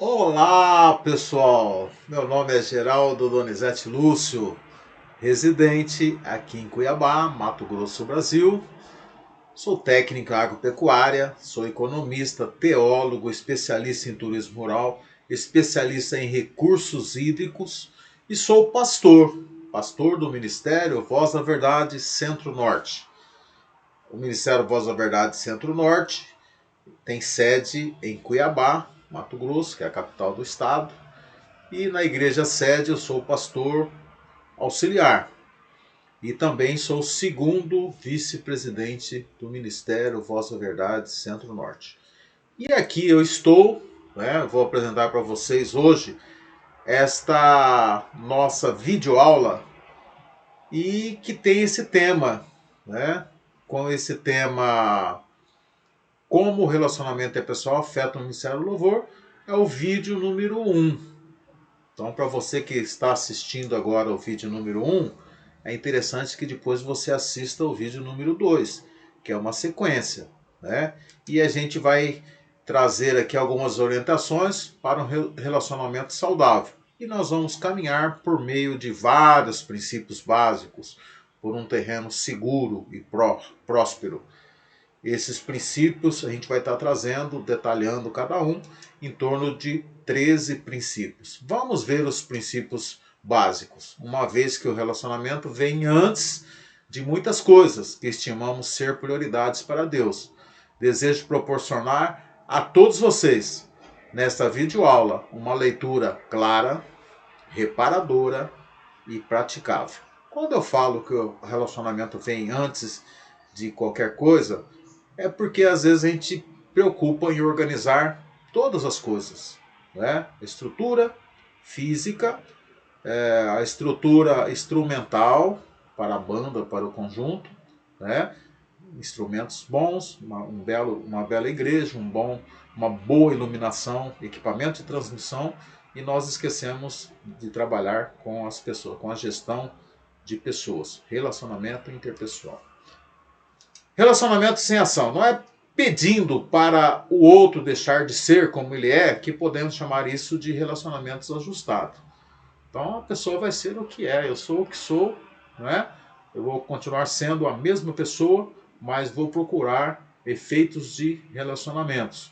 Olá, pessoal! Meu nome é Geraldo Donizete Lúcio, residente aqui em Cuiabá, Mato Grosso, Brasil. Sou técnico em agropecuária, sou economista, teólogo, especialista em turismo rural, especialista em recursos hídricos e sou pastor do Ministério Voz da Verdade Centro-Norte. O Ministério Voz da Verdade Centro-Norte tem sede em Cuiabá, Mato Grosso, que é a capital do estado. E na igreja sede eu sou pastor auxiliar. E também sou o segundo vice-presidente do Ministério Voz da Verdade Centro-Norte. E aqui eu estou, vou apresentar para vocês hoje esta nossa videoaula e que tem esse tema, né? Com esse tema, como o relacionamento pessoal afeta o Ministério do Louvor, é o vídeo número 1. Então, para você que está assistindo agora o vídeo número 1, é interessante que depois você assista o vídeo número 2, que é uma sequência, né? E a gente vai trazer aqui algumas orientações para um relacionamento saudável. E nós vamos caminhar por meio de vários princípios básicos, por um terreno seguro e próspero. Esses princípios a gente vai estar trazendo, detalhando cada um, em torno de 13 princípios. Vamos ver os princípios básicos, uma vez que o relacionamento vem antes de muitas coisas que estimamos ser prioridades para Deus. Desejo proporcionar a todos vocês, nesta videoaula, uma leitura clara, reparadora e praticável. Quando eu falo que o relacionamento vem antes de qualquer coisa, é porque às vezes a gente preocupa em organizar todas as coisas, né? A estrutura física, a estrutura instrumental para a banda, para o conjunto, né? Instrumentos bons, uma bela igreja, uma boa iluminação, equipamento de transmissão, e nós esquecemos de trabalhar com as pessoas, com a gestão de pessoas, relacionamento interpessoal. Relacionamento sem ação. Não é pedindo para o outro deixar de ser como ele é que podemos chamar isso de relacionamento desajustado. Então a pessoa vai ser o que é. Eu sou o que sou, né? Eu vou continuar sendo a mesma pessoa, mas vou procurar efeitos de relacionamentos,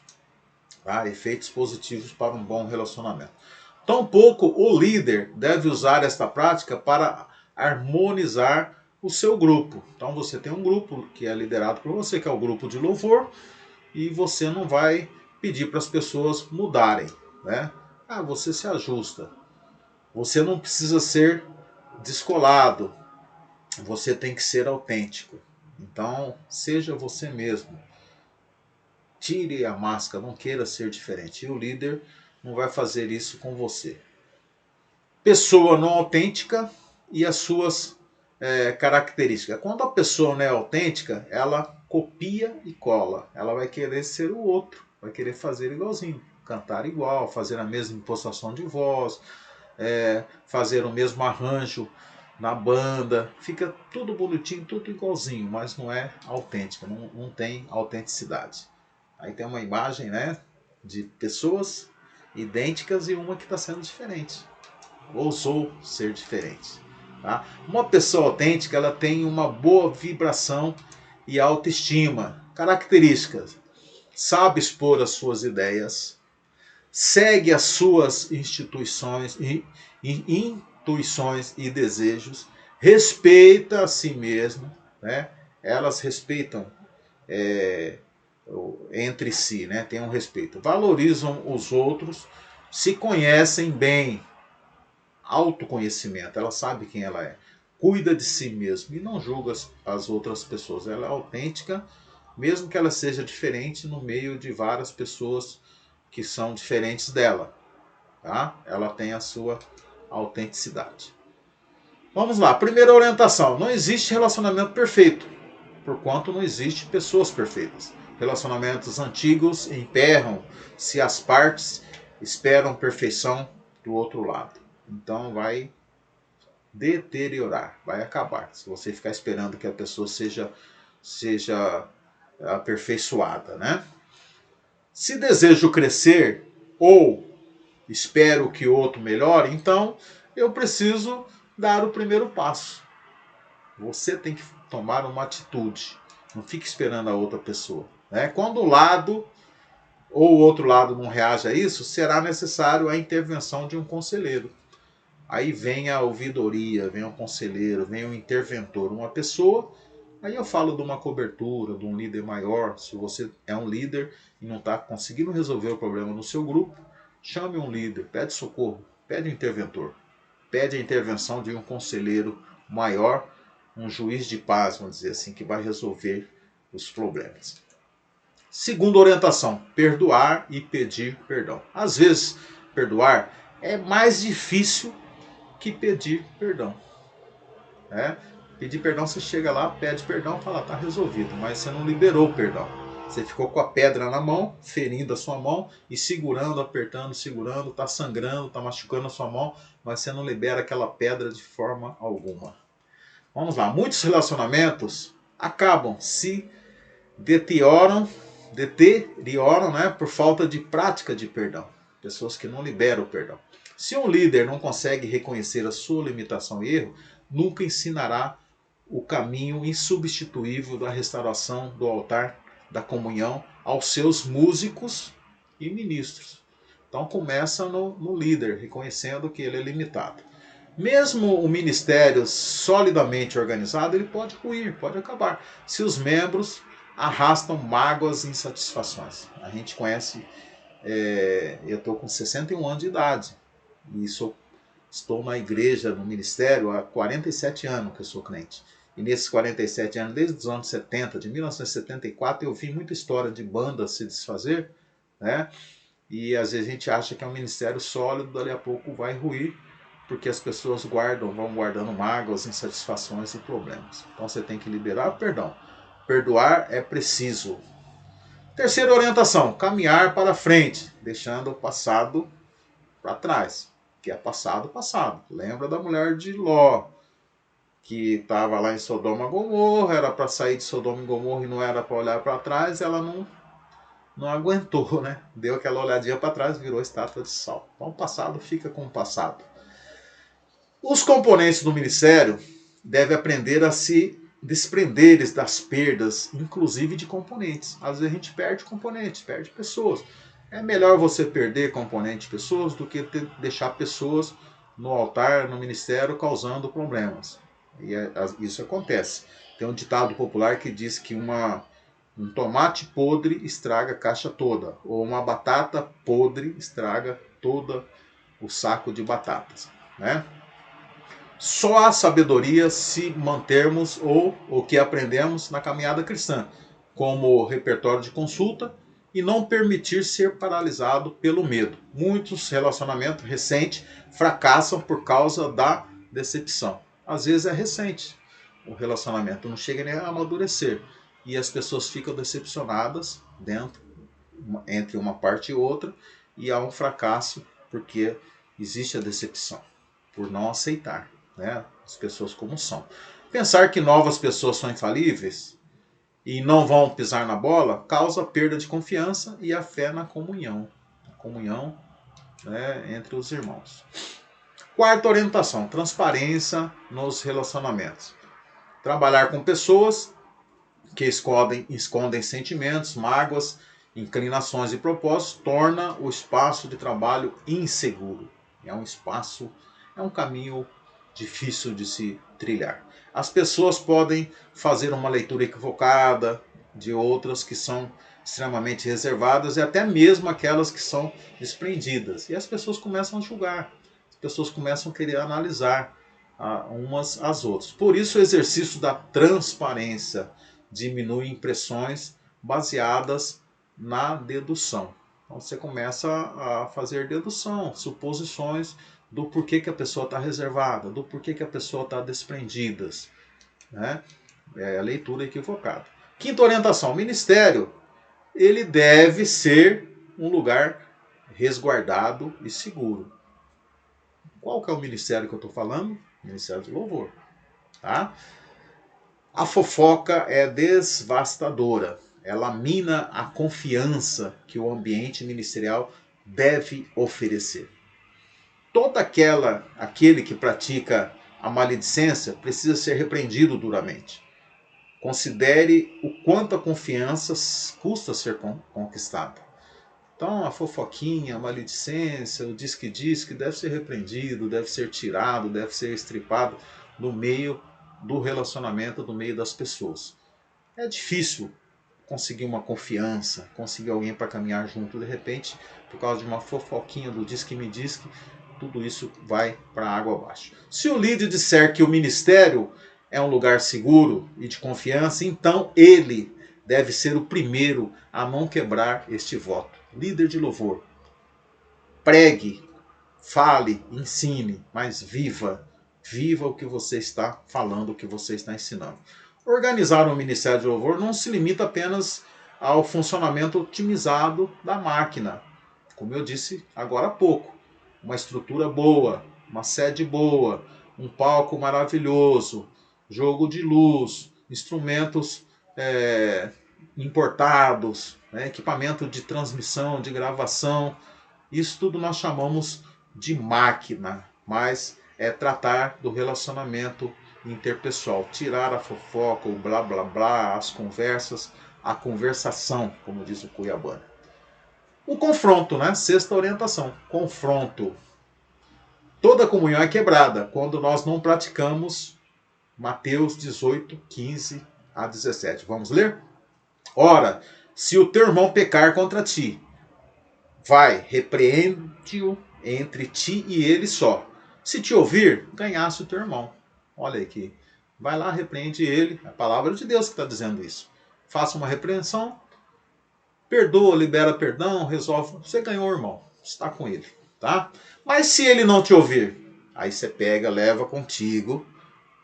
tá? Efeitos positivos para um bom relacionamento. Tampouco o líder deve usar esta prática para harmonizar o seu grupo. Então você tem um grupo que é liderado por você, que é o grupo de louvor, e você não vai pedir para as pessoas mudarem, né? Você se ajusta. Você não precisa ser descolado. Você tem que ser autêntico. Então, seja você mesmo. Tire a máscara, não queira ser diferente. E o líder não vai fazer isso com você. Pessoa não autêntica e as suas características. Quando a pessoa não é autêntica, ela copia e cola. Ela vai querer ser o outro, vai querer fazer igualzinho, cantar igual, fazer a mesma impostação de voz, fazer o mesmo arranjo na banda. Fica tudo bonitinho, tudo igualzinho, mas não é autêntica, não tem autenticidade. Aí tem uma imagem, né, de pessoas idênticas e uma que está sendo diferente. Ousou ser diferente. Tá? Uma pessoa autêntica, ela tem uma boa vibração e autoestima. Características: sabe expor as suas ideias, segue as suas intuições e desejos, respeita a si mesmo, né? Elas respeitam entre si, né? Tem um respeito. Valorizam os outros, se conhecem bem, autoconhecimento, ela sabe quem ela é, cuida de si mesma e não julga as outras pessoas. Ela é autêntica, mesmo que ela seja diferente no meio de várias pessoas que são diferentes dela, tá? Ela tem a sua autenticidade. Vamos lá, primeira orientação: não existe relacionamento perfeito, porquanto não existe pessoas perfeitas. Relacionamentos antigos emperram se as partes esperam perfeição do outro lado. Então vai deteriorar, vai acabar. Se você ficar esperando que a pessoa seja aperfeiçoada, né? Se desejo crescer ou espero que o outro melhore, então eu preciso dar o primeiro passo. Você tem que tomar uma atitude. Não fique esperando a outra pessoa. Né? Quando um lado ou o outro lado não reage a isso, será necessário a intervenção de um conselheiro. Aí vem a ouvidoria, vem o conselheiro, vem o interventor, uma pessoa. Aí eu falo de uma cobertura, de um líder maior. Se você é um líder e não está conseguindo resolver o problema no seu grupo, chame um líder, pede socorro, pede um interventor, pede a intervenção de um conselheiro maior, um juiz de paz, vamos dizer assim, que vai resolver os problemas. Segunda orientação, perdoar e pedir perdão. Às vezes, perdoar é mais difícil que pedir perdão. Né? Pedir perdão, você chega lá, pede perdão, fala, tá resolvido, mas você não liberou o perdão. Você ficou com a pedra na mão, ferindo a sua mão e segurando, apertando, segurando, tá sangrando, tá machucando a sua mão, mas você não libera aquela pedra de forma alguma. Vamos lá, muitos relacionamentos acabam, se deterioram, né, por falta de prática de perdão. Pessoas que não liberam o perdão. Se um líder não consegue reconhecer a sua limitação e erro, nunca ensinará o caminho insubstituível da restauração do altar da comunhão aos seus músicos e ministros. Então começa no líder, reconhecendo que ele é limitado. Mesmo o ministério solidamente organizado, ele pode ruir, pode acabar, se os membros arrastam mágoas e insatisfações. A gente conhece, eu estou com 61 anos de idade e estou na igreja, no ministério, há 47 anos que eu sou crente. E nesses 47 anos, desde os anos 70, de 1974, eu vi muita história de bandas se desfazer, né? E às vezes a gente acha que é um ministério sólido, dali a pouco vai ruir, porque as pessoas vão guardando mágoas, insatisfações e problemas. Então você tem que liberar o perdão. Perdoar é preciso. Terceira orientação, caminhar para frente, deixando o passado para trás, que é passado. Lembra da mulher de Ló, que estava lá em Sodoma e Gomorra, era para sair de Sodoma e Gomorra e não era para olhar para trás, ela não aguentou, né? Deu aquela olhadinha para trás, virou estátua de sal. Então o passado fica com o passado. Os componentes do ministério devem aprender a se desprender das perdas, inclusive de componentes. Às vezes a gente perde componentes, perde pessoas. É melhor você perder componentes de pessoas do que deixar pessoas no altar, no ministério, causando problemas. E isso acontece. Tem um ditado popular que diz que um tomate podre estraga a caixa toda, ou uma batata podre estraga todo o saco de batatas, né? Só a sabedoria se mantermos o que aprendemos na caminhada cristã, como repertório de consulta, e não permitir ser paralisado pelo medo. Muitos relacionamentos recentes fracassam por causa da decepção. Às vezes é recente o relacionamento, não chega nem a amadurecer. E as pessoas ficam decepcionadas entre uma parte e outra, e há um fracasso porque existe a decepção, por não aceitar, né, as pessoas como são. Pensar que novas pessoas são infalíveis e não vão pisar na bola causa perda de confiança e a fé na comunhão. A comunhão, né, entre os irmãos. Quarta orientação, transparência nos relacionamentos. Trabalhar com pessoas que escondem sentimentos, mágoas, inclinações e propósitos torna o espaço de trabalho inseguro. É um caminho difícil de se trilhar. As pessoas podem fazer uma leitura equivocada de outras que são extremamente reservadas e até mesmo aquelas que são desprendidas. E as pessoas começam a julgar, as pessoas começam a querer analisar umas às outras. Por isso o exercício da transparência diminui impressões baseadas na dedução. Então você começa a fazer dedução, suposições do porquê que a pessoa está reservada, do porquê que a pessoa está desprendida. Né? É a leitura equivocada. Quinta orientação, o ministério ele deve ser um lugar resguardado e seguro. Qual que é o ministério que eu estou falando? Ministério de Louvor. Tá? A fofoca é devastadora. Ela mina a confiança que o ambiente ministerial deve oferecer. aquele que pratica a maledicência precisa ser repreendido duramente. Considere o quanto a confiança custa ser conquistada. Então a fofoquinha, a maledicência, o diz-que deve ser repreendido, deve ser tirado, deve ser estripado do meio do relacionamento, do meio das pessoas. É difícil conseguir uma confiança, conseguir alguém para caminhar junto. De repente, por causa de uma fofoquinha do diz-que, tudo isso vai para água abaixo. Se o líder disser que o ministério é um lugar seguro e de confiança, então ele deve ser o primeiro a não quebrar este voto. Líder de louvor, pregue, fale, ensine, mas viva o que você está falando, o que você está ensinando. Organizar um ministério de louvor não se limita apenas ao funcionamento otimizado da máquina. Como eu disse agora há pouco, uma estrutura boa, uma sede boa, um palco maravilhoso, jogo de luz, instrumentos importados, equipamento de transmissão, de gravação. Isso tudo nós chamamos de máquina, mas é tratar do relacionamento interpessoal, tirar a fofoca, o blá blá blá, as conversas, a conversação, como diz o Cuiabano. O confronto, né? Sexta orientação, confronto. Toda comunhão é quebrada quando nós não praticamos Mateus 18, 15 a 17. Vamos ler? Ora, se o teu irmão pecar contra ti, vai, repreende-o entre ti e ele só. Se te ouvir, ganhasse o teu irmão. Olha aqui. Vai lá, repreende ele. É a palavra de Deus que está dizendo isso. Faça uma repreensão, perdoa, libera perdão, resolve. Você ganhou o irmão. Está com ele. Tá? Mas se ele não te ouvir, aí você pega, leva contigo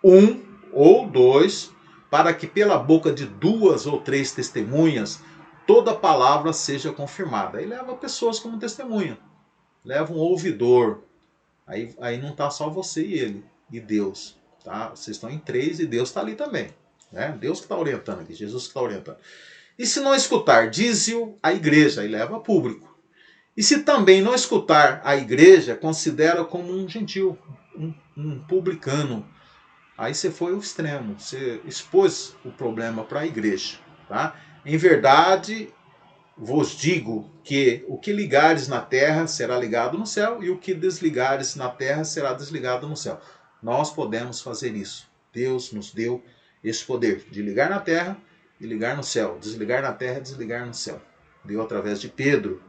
um ou dois, para que pela boca de 2 ou 3 testemunhas toda palavra seja confirmada. Aí leva pessoas como testemunha. Leva um ouvidor. Aí não está só você e ele, e Deus. Tá? Vocês estão em 3 e Deus está ali também. Né? Deus que está orientando aqui, Jesus que está orientando. E se não escutar, dize-o à igreja, aí leva público. E se também não escutar a igreja, considera como um gentil, um publicano. Aí você foi ao extremo, você expôs o problema para a igreja. Tá? Em verdade, vos digo que o que ligares na terra será ligado no céu, e o que desligares na terra será desligado no céu. Nós podemos fazer isso. Deus nos deu esse poder de ligar na terra e ligar no céu. Desligar na terra e desligar no céu. Deu através de Pedro.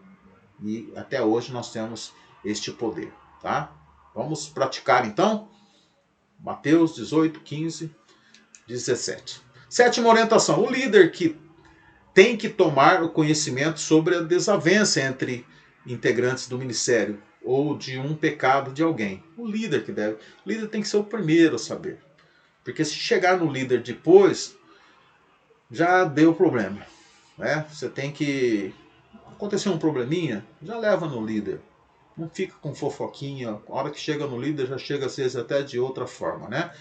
E até hoje nós temos este poder. Tá? Vamos praticar então? Mateus 18, 15, 17. Sétima orientação. O líder que tem que tomar o conhecimento sobre a desavença entre integrantes do ministério ou de um pecado de alguém. O líder que deve. O líder tem que ser o primeiro a saber. Porque se chegar no líder depois, já deu problema. Né? Você tem que... Aconteceu um probleminha, já leva no líder. Não fica com fofoquinha. A hora que chega no líder, já chega às vezes até de outra forma. Né?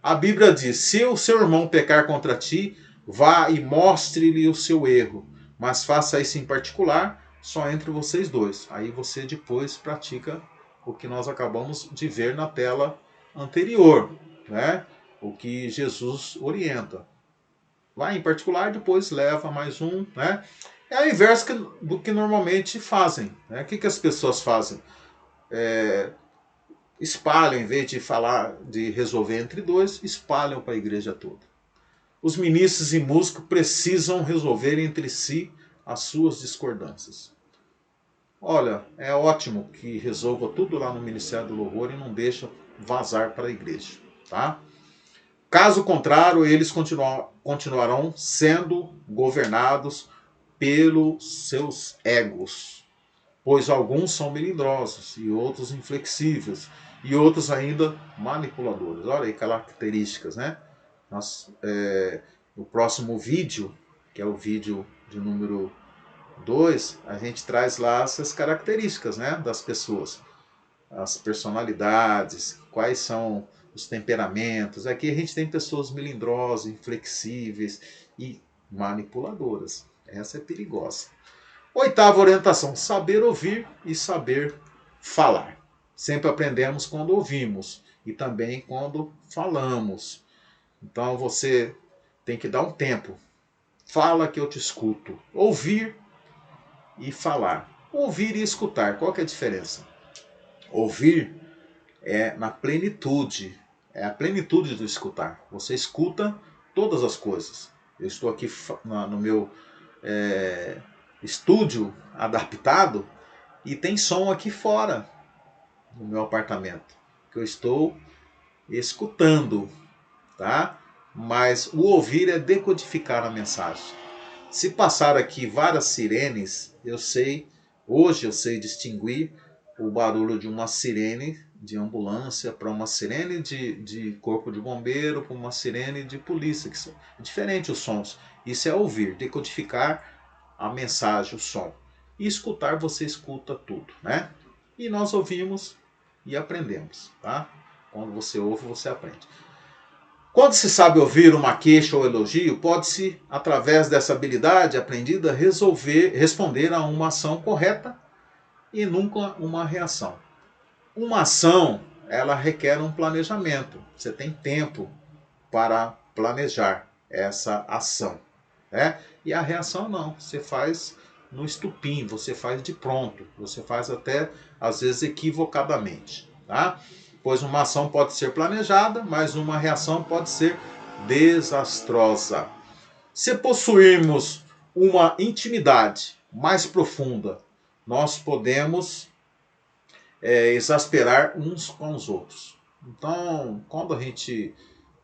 A Bíblia diz, se o seu irmão pecar contra ti, vá e mostre-lhe o seu erro, mas faça isso em particular, só entre vocês dois. Aí você depois pratica o que nós acabamos de ver na tela anterior, né? O que Jesus orienta. Lá em particular, depois leva mais um, né? É o inverso do que normalmente fazem. Né? O que as pessoas fazem? Espalham, em vez de falar, de resolver entre dois, espalham para a igreja toda. Os ministros e músicos precisam resolver entre si as suas discordâncias. Olha, é ótimo que resolva tudo lá no Ministério do Louvor e não deixa vazar para a igreja. Tá? Caso contrário, eles continuarão sendo governados pelos seus egos. Pois alguns são melindrosos e outros inflexíveis e outros ainda manipuladores. Olha aí, características, né? No próximo vídeo, que é o vídeo de número 2, a gente traz lá essas características, né, das pessoas. As personalidades, quais são os temperamentos. Aqui a gente tem pessoas melindrosas, inflexíveis e manipuladoras. Essa é perigosa. Oitava orientação, saber ouvir e saber falar. Sempre aprendemos quando ouvimos e também quando falamos. Então você tem que dar um tempo. Fala que eu te escuto. Ouvir e falar. Ouvir e escutar. Qual que é a diferença? Ouvir é na plenitude. É a plenitude do escutar. Você escuta todas as coisas. Eu estou aqui no meu estúdio adaptado e tem som aqui fora no meu apartamento que eu estou escutando, tá? Mas o ouvir é decodificar a mensagem. Se passar aqui várias sirenes, hoje eu sei distinguir o barulho de uma sirene de ambulância para uma sirene de corpo de bombeiro, para uma sirene de polícia, que são diferentes os sons. Isso é ouvir, decodificar a mensagem, o som. E escutar, você escuta tudo, né? E nós ouvimos e aprendemos, tá? Quando você ouve, você aprende. Quando se sabe ouvir uma queixa ou elogio, pode-se, através dessa habilidade aprendida, responder a uma ação correta e nunca uma reação. Uma ação, ela requer um planejamento. Você tem tempo para planejar essa ação, né? E a reação não, você faz no estupim, você faz de pronto, você faz até às vezes equivocadamente, tá? Pois uma ação pode ser planejada, mas uma reação pode ser desastrosa. Se possuirmos uma intimidade mais profunda, nós podemos exasperar uns com os outros. Então, quando a gente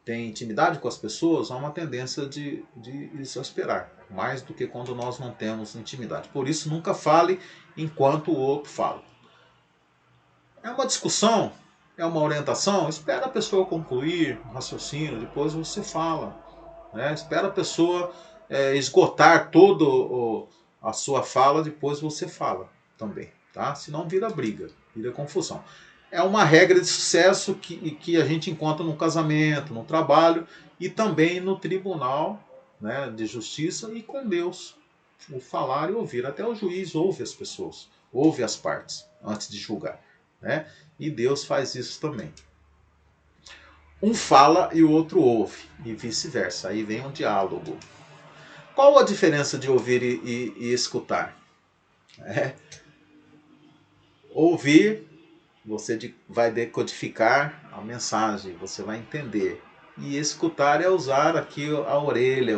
tem intimidade com as pessoas, há uma tendência de exasperar, mais do que quando nós não temos intimidade. Por isso, nunca fale enquanto o outro fala. É uma discussão, é uma orientação, espera a pessoa concluir o raciocínio, depois você fala. Né? Espera a pessoa esgotar toda a sua fala, depois você fala também. Tá? Senão vira briga, vira confusão. É uma regra de sucesso que a gente encontra no casamento, no trabalho e também no tribunal, né, de justiça e com Deus. O falar e ouvir. Até o juiz ouve as pessoas, ouve as partes antes de julgar. Né? E Deus faz isso também. Um fala e o outro ouve, e vice-versa. Aí vem um diálogo. Qual a diferença de ouvir e escutar? Ouvir, você vai decodificar a mensagem, você vai entender. E escutar é usar aqui a orelha,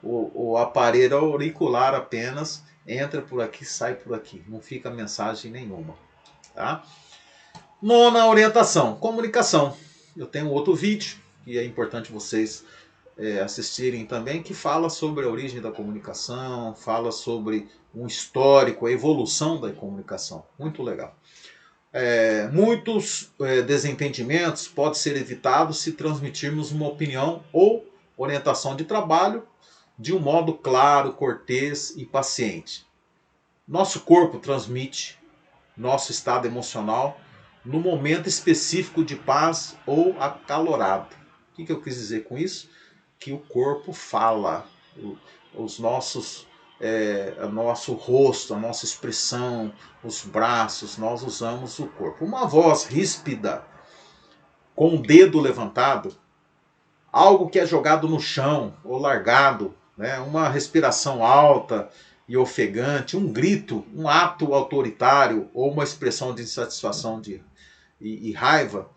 o aparelho auricular apenas, entra por aqui, sai por aqui. Não fica mensagem nenhuma. Tá? Nona orientação, comunicação. Eu tenho outro vídeo, que é importante vocês assistirem também, que fala sobre a origem da comunicação, fala sobre um histórico, a evolução da comunicação. Muito legal. Muitos desentendimentos podem ser evitados se transmitirmos uma opinião ou orientação de trabalho de um modo claro, cortês e paciente. Nosso corpo transmite nosso estado emocional no momento específico de paz ou acalorado. O que eu quis dizer com isso? Que o corpo fala, os nossos, o nosso rosto, a nossa expressão, os braços, nós usamos o corpo. Uma voz ríspida, com o dedo levantado, algo que é jogado no chão ou largado, né? Uma respiração alta e ofegante, um grito, um ato autoritário ou uma expressão de insatisfação e raiva,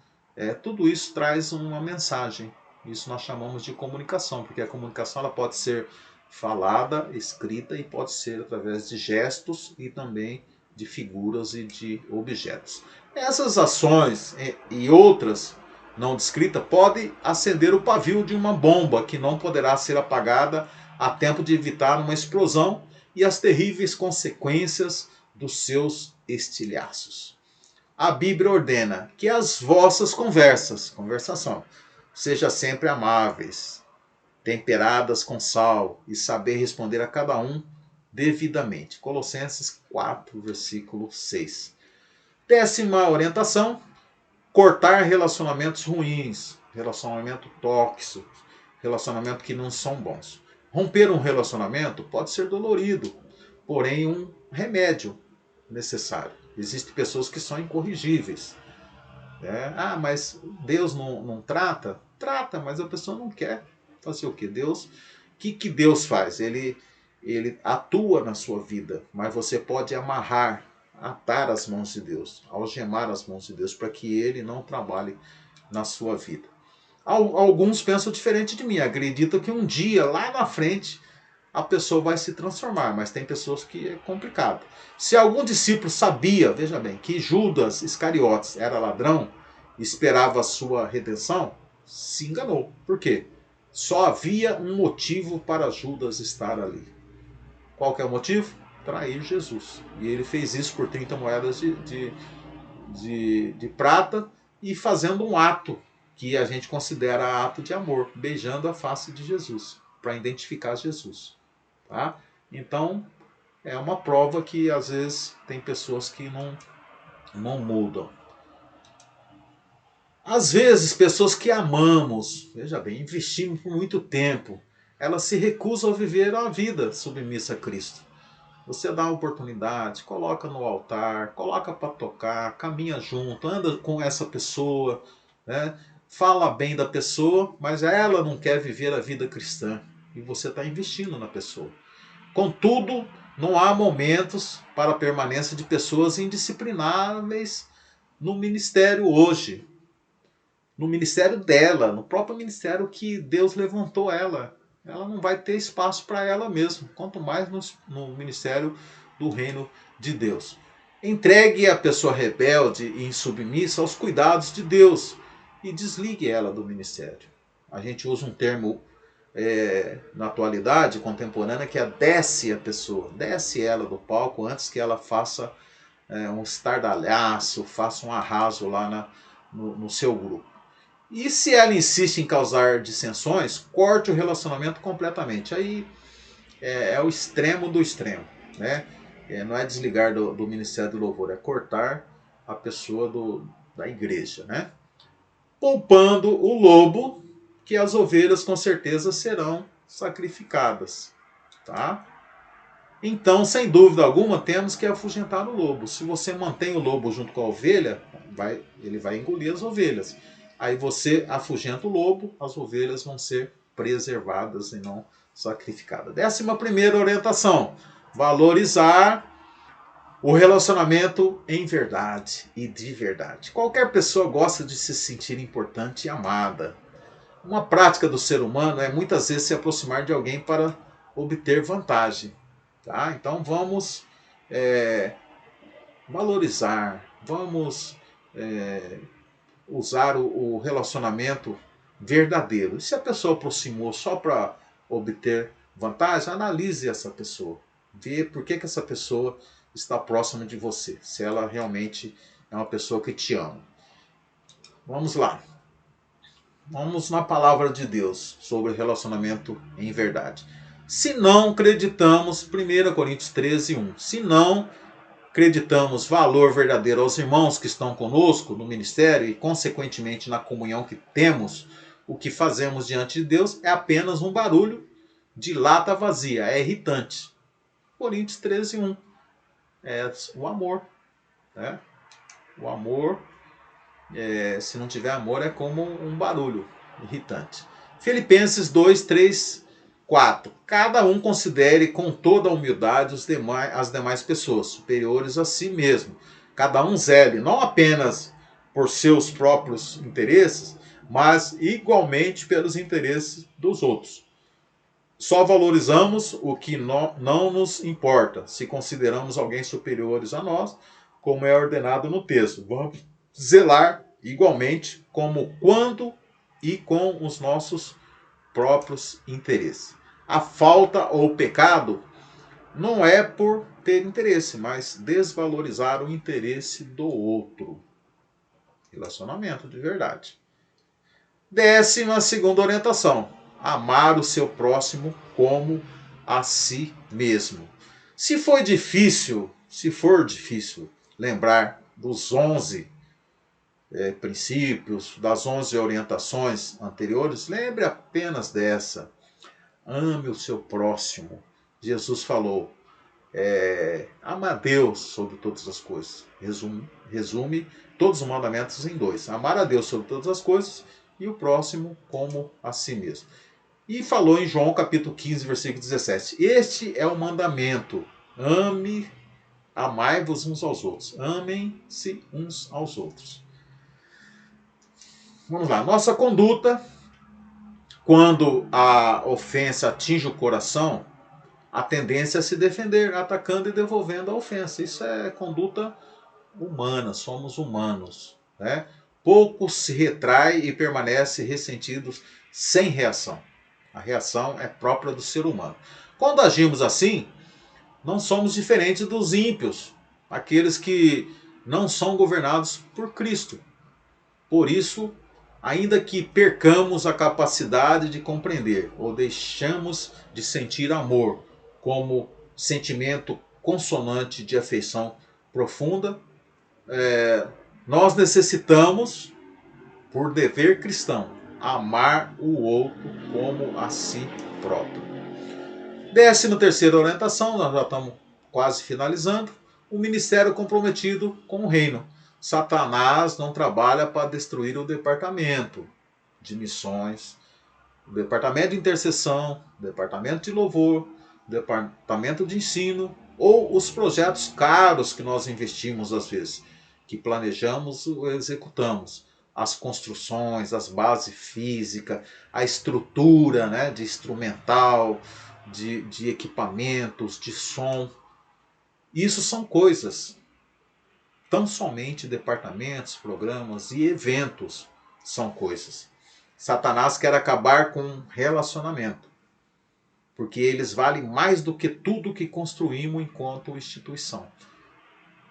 tudo isso traz uma mensagem. Isso nós chamamos de comunicação, porque a comunicação ela pode ser falada, escrita e pode ser através de gestos e também de figuras e de objetos. Essas ações e outras não descritas podem acender o pavio de uma bomba que não poderá ser apagada a tempo de evitar uma explosão e as terríveis consequências dos seus estilhaços. A Bíblia ordena que as vossas conversação, sejam sempre amáveis, temperadas com sal e saber responder a cada um devidamente. Colossenses 4, versículo 6. 10ª orientação, cortar relacionamentos ruins, relacionamento tóxico, relacionamento que não são bons. Romper um relacionamento pode ser dolorido, porém um remédio necessário. Existem pessoas que são incorrigíveis. Mas Deus não trata? Trata, mas a pessoa não quer fazer o que? Que Deus faz? Ele atua na sua vida, mas você pode atar as mãos de Deus, algemar as mãos de Deus, para que Ele não trabalhe na sua vida. Alguns pensam diferente de mim, acreditam que um dia, lá na frente, a pessoa vai se transformar, mas tem pessoas que é complicado. Se algum discípulo sabia, veja bem, que Judas Iscariotes era ladrão, esperava a sua redenção, se enganou. Por quê? Só havia um motivo para Judas estar ali. Qual que é o motivo? Trair Jesus. E ele fez isso por 30 moedas de prata e fazendo um ato que a gente considera ato de amor, beijando a face de Jesus, para identificar Jesus. Tá? Então, é uma prova que às vezes tem pessoas que não mudam. Às vezes, pessoas que amamos, veja bem, investimos por muito tempo, elas se recusam a viver a vida submissa a Cristo. Você dá uma oportunidade, coloca no altar, coloca para tocar, caminha junto, anda com essa pessoa, né? Fala bem da pessoa, mas ela não quer viver a vida cristã. E você está investindo na pessoa. Contudo, não há momentos para a permanência de pessoas indisciplináveis no ministério hoje. No ministério dela, no próprio ministério que Deus levantou ela. Ela não vai ter espaço para ela mesma, quanto mais no ministério do reino de Deus. Entregue a pessoa rebelde e insubmissa aos cuidados de Deus e desligue ela do ministério. A gente usa um termo na atualidade contemporânea que é desce a pessoa, desce ela do palco antes que ela faça um estardalhaço, faça um arraso lá no seu grupo. E se ela insiste em causar dissensões, corte o relacionamento completamente. Aí é o extremo do extremo, né? Não é desligar do Ministério do Louvor, é cortar a pessoa da igreja, né? Poupando o lobo, que as ovelhas com certeza serão sacrificadas, tá? Então, sem dúvida alguma, temos que afugentar o lobo. Se você mantém o lobo junto com a ovelha, ele vai engolir as ovelhas. Aí você afugenta o lobo, as ovelhas vão ser preservadas e não sacrificadas. 11ª orientação: valorizar o relacionamento em verdade e de verdade. Qualquer pessoa gosta de se sentir importante e amada. Uma prática do ser humano é muitas vezes se aproximar de alguém para obter vantagem. Tá? Então vamos valorizar, vamos usar o relacionamento verdadeiro. E se a pessoa aproximou só para obter vantagem, analise essa pessoa. Vê por que essa pessoa está próxima de você. Se ela realmente é uma pessoa que te ama. Vamos lá. Vamos na palavra de Deus sobre relacionamento em verdade. Se não acreditamos, 1 Coríntios 13, 1. Se não acreditamos valor verdadeiro aos irmãos que estão conosco no ministério e, consequentemente, na comunhão que temos, o que fazemos diante de Deus é apenas um barulho de lata vazia, é irritante. Coríntios 13, 1. É o amor. Né? O amor, se não tiver amor, é como um barulho irritante. Filipenses 2, 3, 4. Cada um considere com toda a humildade as demais pessoas, superiores a si mesmo. Cada um zele, não apenas por seus próprios interesses, mas igualmente pelos interesses dos outros. Só valorizamos o que não nos importa, se consideramos alguém superiores a nós, como é ordenado no texto. Vamos zelar igualmente como quando e com os nossos próprios interesses. A falta ou o pecado não é por ter interesse, mas desvalorizar o interesse do outro. Relacionamento de verdade. 12ª orientação: amar o seu próximo como a si mesmo. Se for difícil lembrar dos 11 princípios, das 11 orientações anteriores, lembre apenas dessa. Ame o seu próximo. Jesus falou: Ama a Deus sobre todas as coisas. Resume todos os mandamentos em dois. Amar a Deus sobre todas as coisas e o próximo como a si mesmo. E falou em João capítulo 15, versículo 17. Este é o mandamento. Amai-vos uns aos outros. Amem-se uns aos outros. Vamos lá. Nossa conduta, quando a ofensa atinge o coração, a tendência é se defender, atacando e devolvendo a ofensa. Isso é conduta humana, somos humanos. Né? Pouco se retrai e permanece ressentidos sem reação. A reação é própria do ser humano. Quando agimos assim, não somos diferentes dos ímpios, aqueles que não são governados por Cristo. Por isso, ainda que percamos a capacidade de compreender ou deixamos de sentir amor como sentimento consonante de afeição profunda, nós necessitamos, por dever cristão, amar o outro como a si próprio. 13ª orientação, nós já estamos quase finalizando, o ministério comprometido com o reino. Satanás não trabalha para destruir o departamento de missões, o departamento de intercessão, o departamento de louvor, o departamento de ensino ou os projetos caros que nós investimos às vezes, que planejamos ou executamos. As construções, as bases físicas, a estrutura, né, de instrumental, de equipamentos, de som. Isso são coisas. Tão somente departamentos, programas e eventos são coisas. Satanás quer acabar com relacionamento, porque eles valem mais do que tudo que construímos enquanto instituição.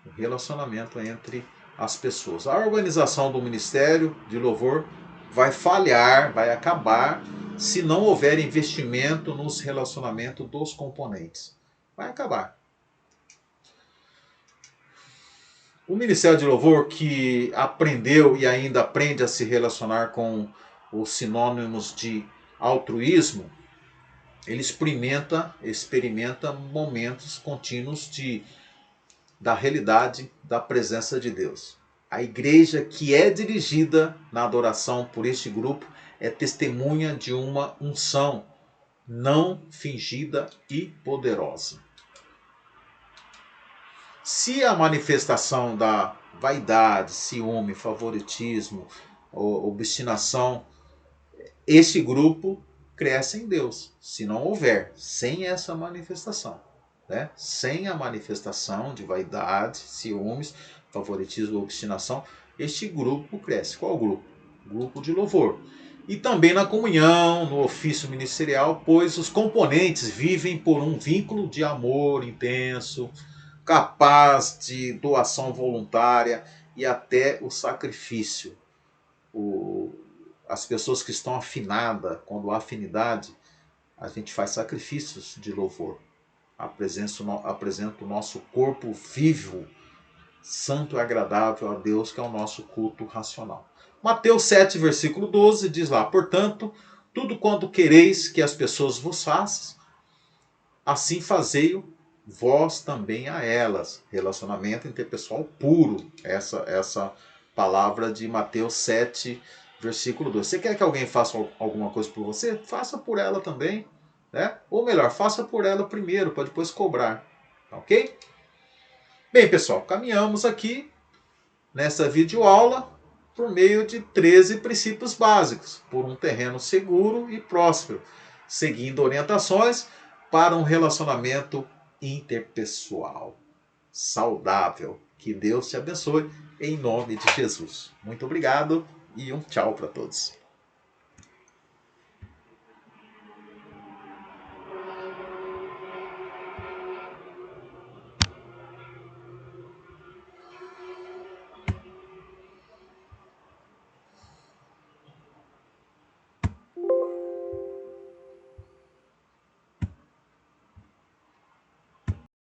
O relacionamento entre as pessoas. A organização do Ministério de Louvor vai falhar, vai acabar, se não houver investimento nos relacionamentos dos componentes. Vai acabar. O Ministério de Louvor, que aprendeu e ainda aprende a se relacionar com os sinônimos de altruísmo, ele experimenta momentos contínuos da realidade da presença de Deus. A igreja que é dirigida na adoração por este grupo é testemunha de uma unção não fingida e poderosa. Se a manifestação da vaidade, ciúme, favoritismo, obstinação, este grupo cresce em Deus. Se não houver, sem essa manifestação, né? Sem a manifestação de vaidade, ciúmes, favoritismo, obstinação, este grupo cresce. Qual grupo? Grupo de louvor. E também na comunhão, no ofício ministerial, pois os componentes vivem por um vínculo de amor intenso, capaz de doação voluntária e até o sacrifício. As pessoas que estão afinadas, quando há afinidade, a gente faz sacrifícios de louvor. Apresenta o nosso corpo vivo, santo e agradável a Deus, que é o nosso culto racional. Mateus 7, versículo 12, diz lá: portanto, tudo quanto quereis que as pessoas vos façam, assim fazei-o vós também a elas. Relacionamento interpessoal puro. Essa palavra de Mateus 7, versículo 2. Você quer que alguém faça alguma coisa por você? Faça por ela também. Né? Ou melhor, faça por ela primeiro, para depois cobrar. Ok? Bem, pessoal, caminhamos aqui nessa videoaula por meio de 13 princípios básicos, por um terreno seguro e próspero, seguindo orientações para um relacionamento interpessoal saudável. Que Deus te abençoe em nome de Jesus. Muito obrigado e um tchau para todos.